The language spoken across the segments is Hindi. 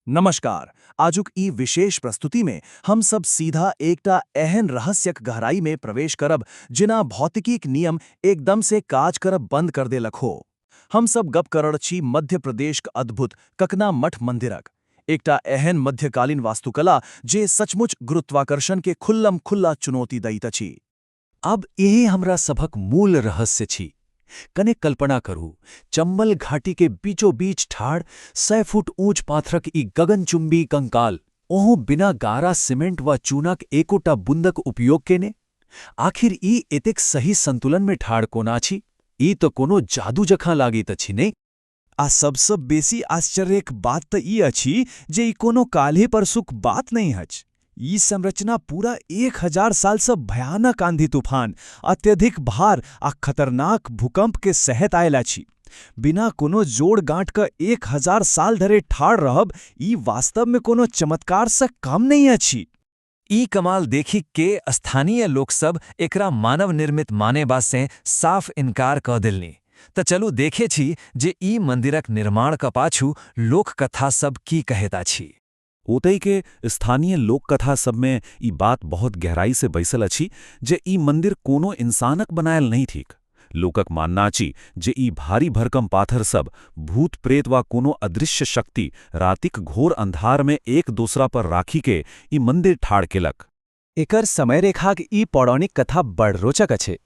नमस्कार। आजुक ई विशेष प्रस्तुति में हम सब सीधा एकटा एहन रहस्यक गहराई में प्रवेश करब जिना भौतिकीक नियम एकदम से काज करब बंद कर देलक हो। हम सब गप करड़ छी मध्य प्रदेशक अद्भुत ककना मठ मंदिरक, एकटा एहन मध्यकालीन वास्तुकला जे सचमुच गुरुत्वाकर्षण के खुल्लम खुल्ला चुनौती दैत अछि। अब यही हमरा सभक मूल रहस्य छी। कने कल्पना करू, चंबल घाटी के बीचों बीच ठाड़ 100 फुट ऊंच पाथरक ई गगनचुंबी कंकाल, ओहो बिना गारा सीमेंट व चूनाक एकोटा बूंदक उपयोग केने। आखिर ई एतेक सही संतुलन में ठाड़ कोना छी? ई तो कोनो जादू जकाँ लागैत अछि ने? आ सबसँ बेसी आश्चर्यक बात तऽ ई अछि जे ई कोनो काल्हि परसुक बात नहीं अछि। ई संरचना पूरा 1000 सालसँ भयानक आंधी तूफान, अत्यधिक भार आ खतरनाक भूकंप के सहत आयल अछि। बिना कोनो जोड़ गांठ क 1000 साल धरि ठाड़ रहब ई वास्तव में कोनो चमत्कार से कम नहीं अछि। ई कमाल देखि के स्थानीय लोक सब एकरा मानव निर्मित मानेबा से साफ इनकार क देलनि। त चलू देखे छी जे ई मंदिरक निर्माण क पाछू लोक कथा सब की कहता छी। ओतई के स्थानीय लोक कथा सब में ई बात बहुत गहराई से बैसल अछि जे ई मंदिर कोनो इंसानक बनायल नहीं थीक। लोकक मानना अछि जे ई भारी भरकम पाथर सब भूत प्रेत वा कोनो अदृश्य शक्ति रातिक घोर अंधार में एक दूसरा पर राखी के ई मंदिर ठाड़ केलक। एकर समय रेखाक ई पौराणिक कथा बड़ रोचक अछि।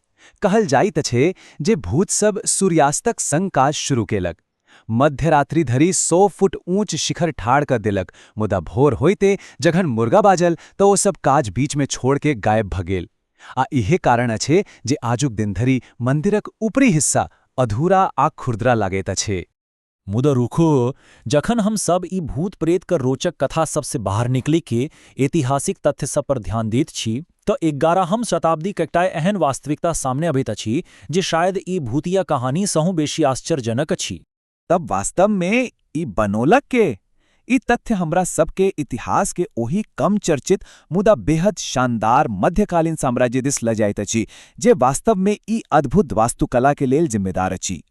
कहल जाइत अछि जे भूत सब सूर्यास्तक संग काज शुरू केलक, मध्यरात्रि धरि 100 फुट ऊंच शिखर ठाड़ क देलक, मुदा भोर होइते जखन मुर्गा बाजल तऽ ओ सब काज बीच में छोड़ के गायब भ गेल। आ इहे कारण अछि जे आजुक दिन धरि मंदिरक ऊपरी हिस्सा अधूरा आ खुरदरा लागैत अछि। मुदा रुको, जखन हम सब ई भूत प्रेत कर रोचक कथा सबसे बाहर निकली के ऐतिहासिक तथ्य सब पर ध्यान दैत छी तो 11वीं शताब्दी के एकटा एहन वास्तविकता सामने अबैत अछि जे शायद ई भूतिया कहानी सहु बेसी आश्चर्यजनक अछि। तब वास्तव में ई बनोलक के? ई तथ्य हमरा सबके इतिहास के ओही कम चर्चित मुदा बेहद शानदार मध्यकालीन साम्राज्य दिस ल जाइत अछि जे वास्तव में ई अद्भुत वास्तुकला के लेल जिम्मेदार अछि।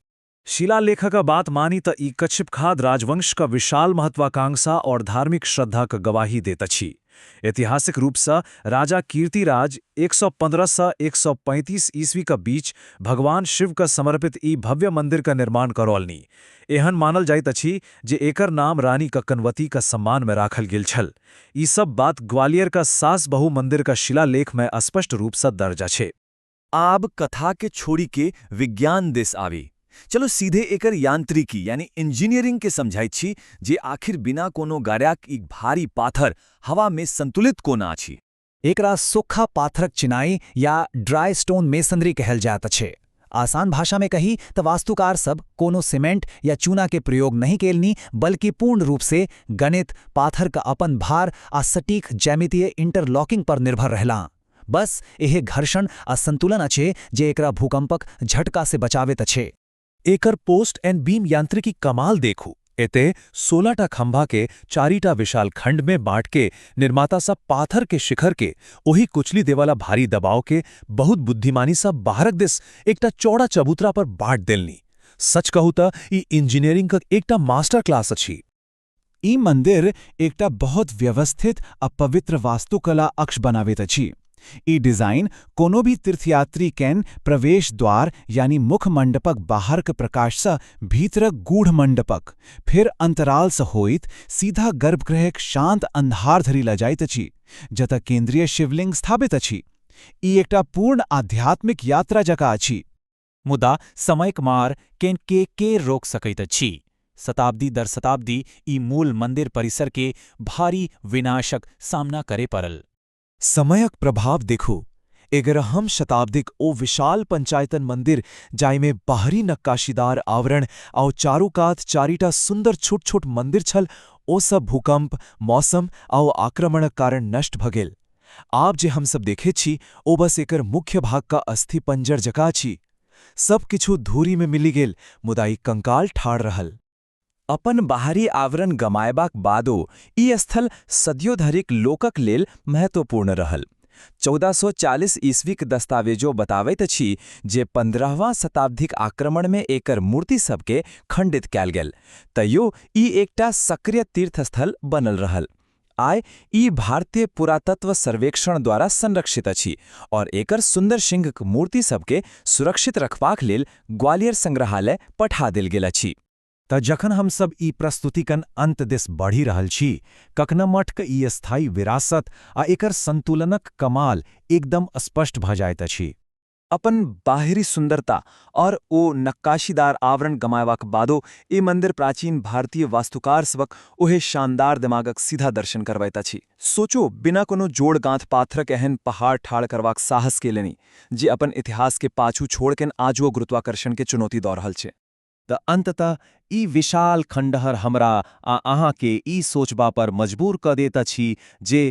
शिलालेखक बात मानी त ई कच्छपखाद राजवंश का विशाल महत्वाकांक्षा और धार्मिक श्रद्धा का गवाही देत अछि। ऐतिहासिक रूप से राजा कीर्तिराज 115 से 135 ईस्वी का बीच भगवान शिव का समर्पित ई भव्य मंदिर का निर्माण करौलनी। एहन मानल जाइत अछि जे एकर नाम रानी कक्कनवती का सम्मान में राखल गेल छल। ई सब बात ग्वालियर का सास बहु मंदिर का शिलालेख में स्पष्ट रूप से दर्ज अछि। आब कथा के छोड़ी के विज्ञान दिस आवी। चलो सीधे एकर यांत्रिकी यानी इंजीनियरिंग के समझाई छी जे आखिर बिना कोनो गार्याक एक भारी पाथर हवा में संतुलित कोना अछि। एकरा सूखा पाथरक चिनाई या ड्राई स्टोन मेसनरी कहल जात अछि। आसान भाषा में कही तो वास्तुकार सब कोनो सीमेंट या चूना के प्रयोग नहीं केलनी, बल्कि पूर्ण रूप से गणित, पाथर का अपन भार आ सटीक ज्यामितीय इंटरलॉकिंग पर निर्भर रहला। बस यह घर्षण आ संतुलन अछि जे एकरा भूकंपक झटका से बचावेत अछि। एकर पोस्ट एंड बीम यांत्रिकी कमाल देखू। एते 16टा खंभा के 4टा विशाल खंड में बांट के निर्माता सब पाथर के शिखर के ओही कुचली देवाला भारी दबाव के बहुत बुद्धिमानी सब बाहरक दिस एकटा चौड़ा चबूतरा पर बांट देलनी। सच कहू त ई इंजीनियरिंग का एकटा मास्टर क्लास अछि। ई मंदिर एकटा बहुत व्यवस्थित आ पवित्र वास्तुकला अक्ष बनावेत अछि। ई डिजाइन कोनो भी तीर्थयात्री कैन प्रवेश द्वार यानी मुख मंडपक बाहरक प्रकाश सँ भीतरक गूढ़ मंडपक, फिर अंतराल सँ होइत सीधा गर्भगृहक शांत अन्धार धरि ल जाइत अछि, जतऽ केंद्रीय शिवलिंग स्थापित अछि। ई एकटा पूर्ण आध्यात्मिक यात्रा जकाँ अछि। मुदा समयक मार के रोक सकैत अछि। शताब्दी दर शताब्दी ई मूल मंदिर परिसर के भारी विनाशक सामना करे पड़ल। समयक प्रभाव देखू। 11वीं शताब्दीक ओ विशाल पंचायतन मंदिर जाहिमे बाहरी नक्काशीदार आवरण आ चारू कात 4टा सुंदर छोट छोट मंदिर छल, ओ सब भूकंप, मौसम आ आक्रमणक कारण नष्ट भ गेल। आब जे हम सब देखे छी ओ बस एकर मुख्य भाग का अस्थि पंजर जकाँ छी। सब किछु धूरी में मिली गेल, मुदा ई कंकाल ठाड़ रहल। अपन बाहरी आवरण गमायबाक बादो ई स्थल सदियो धरिक लोकक लेल महत्वपूर्ण रहल। 1440 ईस्वीक दस्तावेजो बतावैत अछि जे 15वां शताब्दीक आक्रमण में एकर मूर्ति सबके खंडित कयल गेल, तैयो ई एकटा सक्रिय तीर्थस्थल बनल रहल। आइ ई भारतीय पुरातत्व सर्वेक्षण द्वारा संरक्षित अछि और एकर सुंदर सिंहक मूर्ति सबके सुरक्षित रखबाक लेल ग्वालियर संग्रहालय पठा देल गेल अछि। त जखन हम सब ई प्रस्तुतिकन अंत दिस बढ़ी रहल छी, ककनमठक ई स्थायी विरासत आ एकर संतुलनक कमाल एकदम स्पष्ट भ जाइत अछि। अपन बाहरी सुंदरता और ओ नक्काशीदार आवरण गमायबाक बादो ई मंदिर प्राचीन भारतीय वास्तुकार सबक ओहे शानदार दिमागक सीधा दर्शन करबैत अछि। सोचो, बिना कोनो जोड़ गांथ पाथरक एहन पहाड़ ठाड़ करबाक साहस केलनि जे अपन इतिहास के पाछू छोड़केन आजुओ गुरुत्वाकर्षण के चुनौती दऽ रहल छै। त अंततः ई विशाल खंडहर हमरा आ अहाँके ई सोचबा पर मजबूर क दैत अछि जे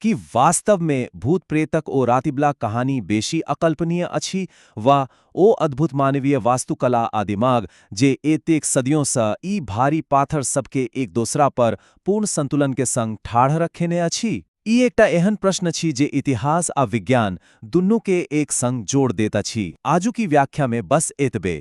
कि वास्तव में भूत प्रेतक ओ रातिबला कहानी बेसी अकल्पनीय अछि वा ओ अद्भुत मानवीय वास्तुकला आ दिमाग जे एतेक सदियोंसँ ई भारी पाथर सबके एक दोसरा पर पूर्ण संतुलन के संग ठाढ़ रखेने अछि। ई एकटा एहन प्रश्न अछि जे इतिहास आ विज्ञान दुनू के एक संग जोड़ दैत अछि। आजुकी व्याख्या में बस एतबे।